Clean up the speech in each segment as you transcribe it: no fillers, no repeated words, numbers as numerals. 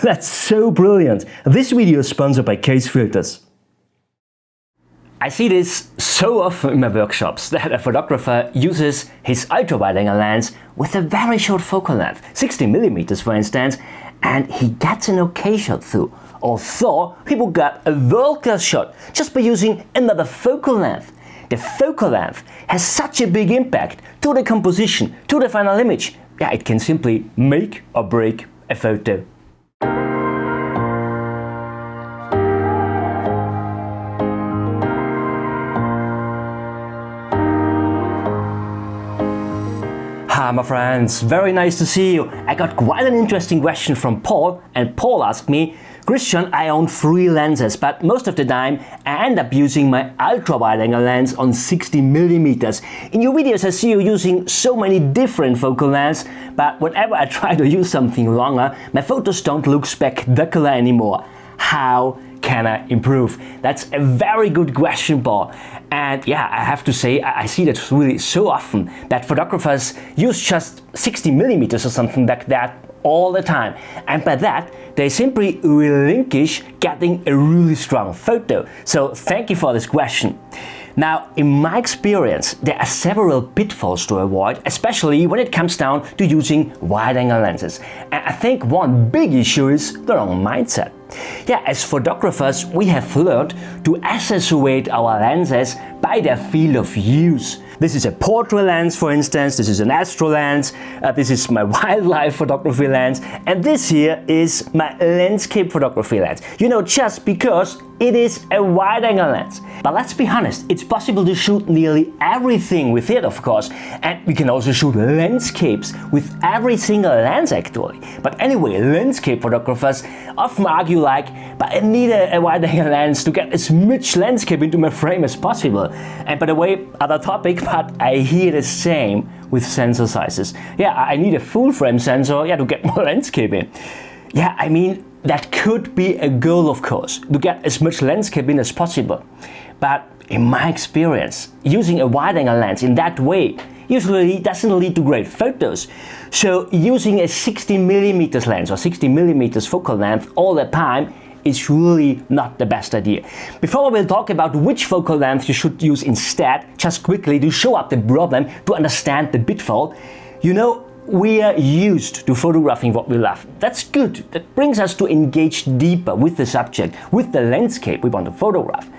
That's so brilliant! This video is sponsored by Case Filters. I see this so often in my workshops that a photographer uses his ultra-wide-angle lens with a very short focal length, 60mm for instance, and he gets an okay shot through. Although people got a world-class shot just by using another focal length. The focal length has such a big impact to the composition, to the final image. Yeah, it can simply make or break a photo. Hi my friends, very nice to see you. I got quite an interesting question from Paul, and Paul asked me, Christian, I own 3 lenses, but most of the time I end up using my ultra-wide-angle lens on 60mm. In your videos I see you using so many different focal lengths, but whenever I try to use something longer, my photos don't look spectacular anymore. How can I improve? That's a very good question, Paul. And yeah, I have to say, I see that really so often that photographers use just 60mm or something like that all the time. And by that, they simply relinquish getting a really strong photo. So thank you for this question. Now, in my experience, there are several pitfalls to avoid, especially when it comes down to using wide-angle lenses. And I think one big issue is the wrong mindset. Yeah, as photographers, we have learned to associate our lenses by their field of use. This is a portrait lens, for instance, this is an astro lens, this is my wildlife photography lens, and this here is my landscape photography lens. You know, just because it is a wide-angle lens. But let's be honest, it's possible to shoot nearly everything with it, of course, and we can also shoot landscapes with every single lens actually. But anyway, landscape photographers often argue like, but I need a wide-angle lens to get as much landscape into my frame as possible. And by the way, other topic, but I hear the same with sensor sizes. Yeah, I need a full frame sensor, yeah, to get more landscape in. Yeah, I mean, that could be a goal, of course, to get as much landscape in as possible. But in my experience, using a wide-angle lens in that way usually doesn't lead to great photos. So using a 60mm lens or 60mm focal length all the time is really not the best idea. Before we will talk about which focal length you should use instead, just quickly to show up the problem, to understand the pitfall, you know, we are used to photographing what we love. That's good. That brings us to engage deeper with the subject, with the landscape we want to photograph.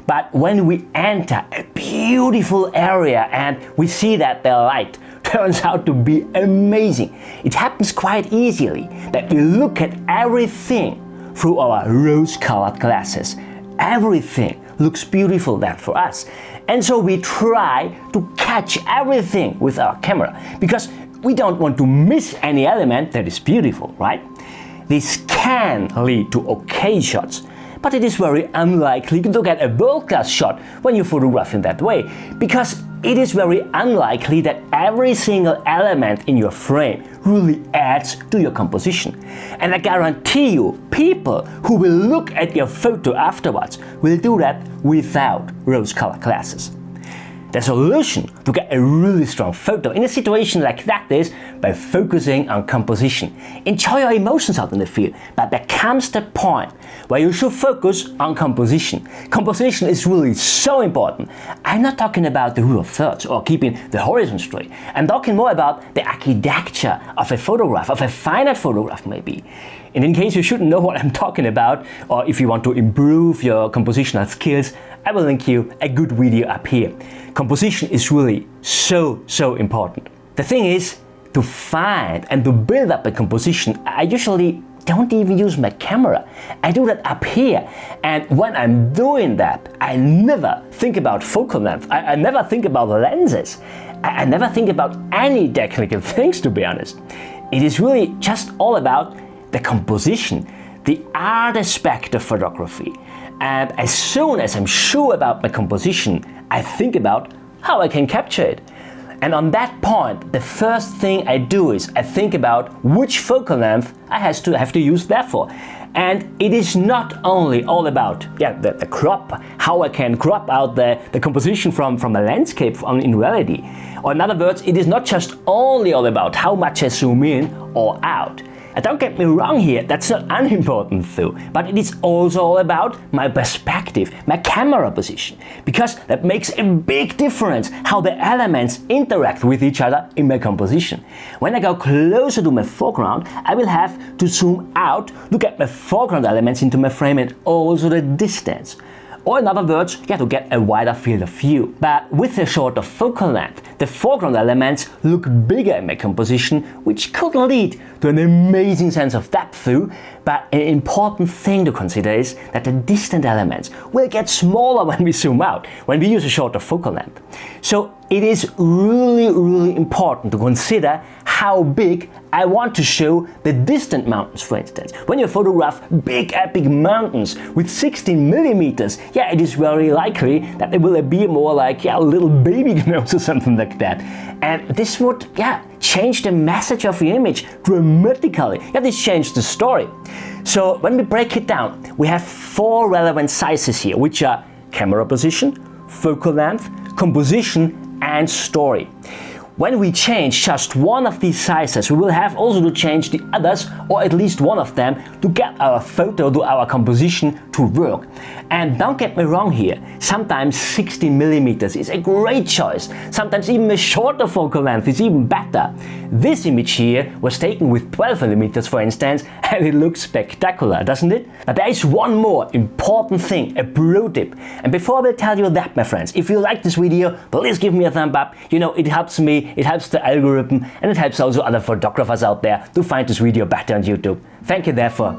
But when we enter a beautiful area and we see that the light turns out to be amazing, it happens quite easily that we look at everything through our rose-colored glasses. Everything looks beautiful then for us. And so we try to catch everything with our camera because we don't want to miss any element that is beautiful, right? This can lead to okay shots, but it is very unlikely to get a world-class shot when you photograph in that way, because it is very unlikely that every single element in your frame really adds to your composition. And I guarantee you, people who will look at your photo afterwards will do that without rose-colored glasses. The solution to get a really strong photo in a situation like that is by focusing on composition. Enjoy your emotions out in the field, but there comes the point where you should focus on composition. Composition is really so important. I'm not talking about the rule of thirds or keeping the horizon straight. I'm talking more about the architecture of a photograph, of a finite photograph maybe. And in case you shouldn't know what I'm talking about, or if you want to improve your compositional skills, I will link you a good video up here. Composition is really so important. The thing is, to find and to build up a composition, I usually don't even use my camera. I do that up here, and when I'm doing that, I never think about focal length. I never think about lenses. I never think about any technical things, to be honest. It is really just all about the composition, the art aspect of photography. And as soon as I'm sure about my composition, I think about how I can capture it. And on that point, the first thing I do is I think about which focal length I have to use that for. And it is not only all about the crop, how I can crop out the composition from a landscape in reality. Or in other words, it is not just only all about how much I zoom in or out. Don't get me wrong here, that's not unimportant though, but it is also all about my perspective, my camera position, because that makes a big difference how the elements interact with each other in my composition. When I go closer to my foreground, I will have to zoom out, look at my foreground elements into my frame and also the distance. Or in other words, to get a wider field of view. But with a shorter focal length, the foreground elements look bigger in my composition, which could lead to an amazing sense of depth too. But an important thing to consider is that the distant elements will get smaller when we zoom out, when we use a shorter focal length. So it is really important to consider how big I want to show the distant mountains, for instance. When you photograph big epic mountains with 16 millimeters, it is very likely that they will be more like a little baby nose or something like that. And this would change the message of the image dramatically. This changed the story. So when we break it down, we have 4 relevant sizes here, which are camera position, focal length, composition and story. When we change just one of these sizes, we will have also to change the others, or at least one of them, to get our photo, to our composition to work. And don't get me wrong here, sometimes 16 millimeters is a great choice. Sometimes even a shorter focal length is even better. This image here was taken with 12 millimeters, for instance, and it looks spectacular, doesn't it? Now there is one more important thing, a pro tip. And before I will tell you that, my friends, if you like this video, please give me a thumb up. It helps me, it helps the algorithm, and it helps also other photographers out there to find this video better on YouTube. Thank you therefore.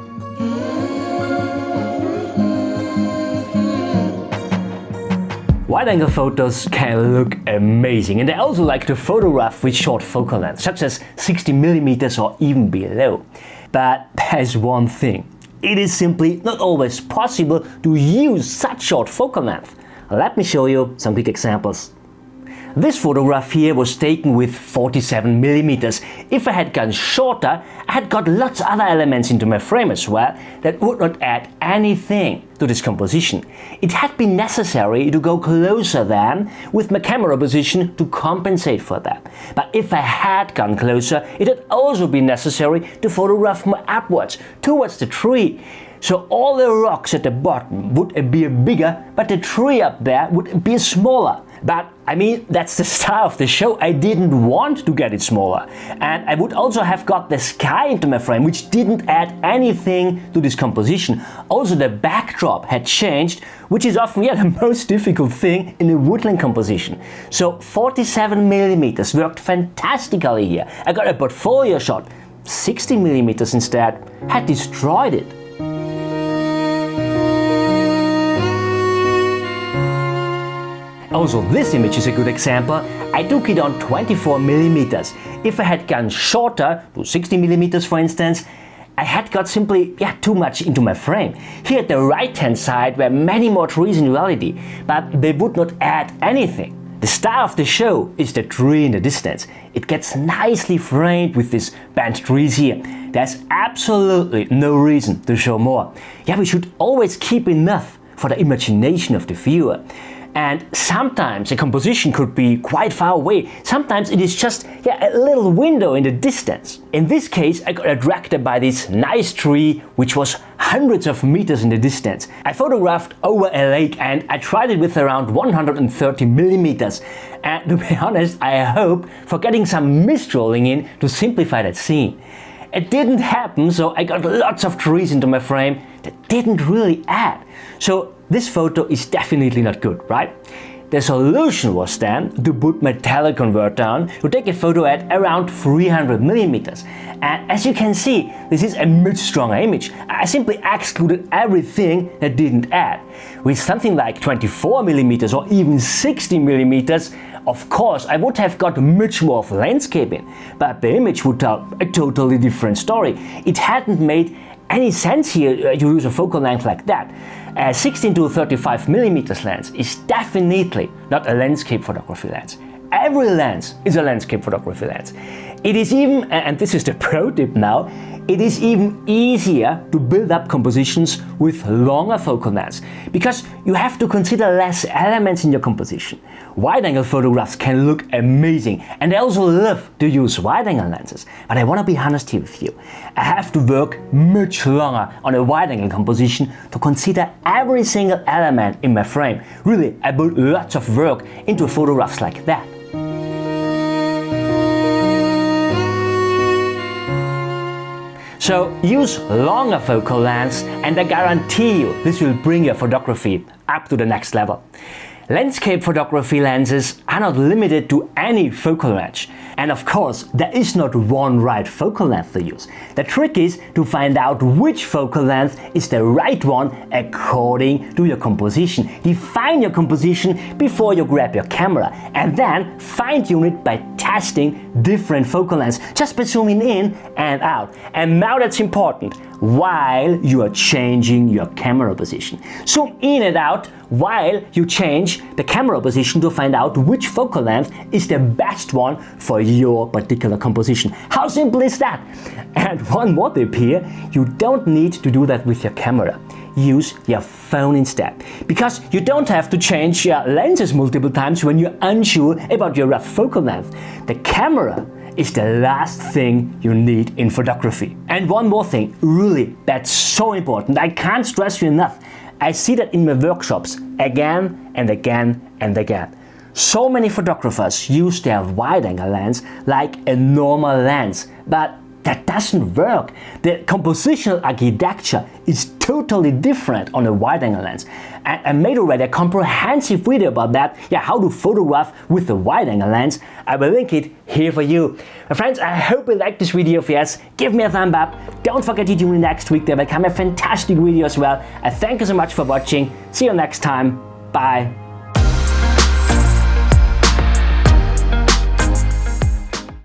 Wide-angle photos can look amazing, and I also like to photograph with short focal lengths, such as 60 millimeters or even below. But there's one thing. It is simply not always possible to use such short focal length. Let me show you some quick examples. This photograph here was taken with 47 millimeters. If I had gone shorter, I had got lots of other elements into my frame as well that would not add anything to this composition. It had been necessary to go closer then with my camera position to compensate for that. But if I had gone closer, it had also been necessary to photograph more upwards, towards the tree. So all the rocks at the bottom would appear bigger, but the tree up there would appear smaller. But I mean, that's the star of the show. I didn't want to get it smaller. And I would also have got the sky into my frame, which didn't add anything to this composition. Also the backdrop had changed, which is often the most difficult thing in a woodland composition. So 47 millimeters worked fantastically here. I got a portfolio shot. 60 millimeters instead had destroyed it. Also, this image is a good example. I took it on 24 millimeters. If I had gone shorter, to 60 millimeters for instance, I had got simply too much into my frame. Here at the right hand side were many more trees in reality, but they would not add anything. The star of the show is the tree in the distance. It gets nicely framed with these bent trees here. There's absolutely no reason to show more. We should always keep enough for the imagination of the viewer. And sometimes a composition could be quite far away. Sometimes it is just a little window in the distance. In this case, I got attracted by this nice tree, which was hundreds of meters in the distance. I photographed over a lake and I tried it with around 130 millimeters. And to be honest, I hope for getting some mist rolling in to simplify that scene. It didn't happen, so I got lots of trees into my frame that didn't really add. So this photo is definitely not good, right? The solution was then to put my teleconverter on to take a photo at around 300 millimeters. And as you can see, this is a much stronger image. I simply excluded everything that didn't add. With something like 24 millimeters or even 60 millimeters, of course, I would have got much more of landscaping, but the image would tell a totally different story. It hadn't made any sense here to use a focal length like that. A 16 to 35 millimeters lens is definitely not a landscape photography lens. Every lens is a landscape photography lens. It is even, and this is the pro tip now, it is even easier to build up compositions with longer focal lengths because you have to consider less elements in your composition. Wide-angle photographs can look amazing, and I also love to use wide-angle lenses. But I want to be honest here with you. I have to work much longer on a wide-angle composition to consider every single element in my frame. Really, I put lots of work into photographs like that. So use longer focal lengths, and I guarantee you this will bring your photography up to the next level. Landscape photography lenses are not limited to any focal range. And of course, there is not one right focal length to use. The trick is to find out which focal length is the right one according to your composition. Define your composition before you grab your camera, and then fine-tune it by testing different focal lengths, just by zooming in and out. And now that's important, while you are changing your camera position. Zoom in and out while you change the camera position to find out which focal length is the best one for your particular composition. How simple is that? And one more tip here, you don't need to do that with your camera. Use your phone instead, because you don't have to change your lenses multiple times when you're unsure about your rough focal length. The camera is the last thing you need in photography. And one more thing, really, that's so important. I can't stress you enough. I see that in my workshops again and again and again. So many photographers use their wide-angle lens like a normal lens, but that doesn't work. The compositional architecture is totally different on a wide-angle lens. I made already a comprehensive video about that, how to photograph with a wide-angle lens. I will link it here for you. My friends, I hope you liked this video. If yes, give me a thumb up. Don't forget to tune in next week. There will come a fantastic video as well. I thank you so much for watching. See you next time. Bye.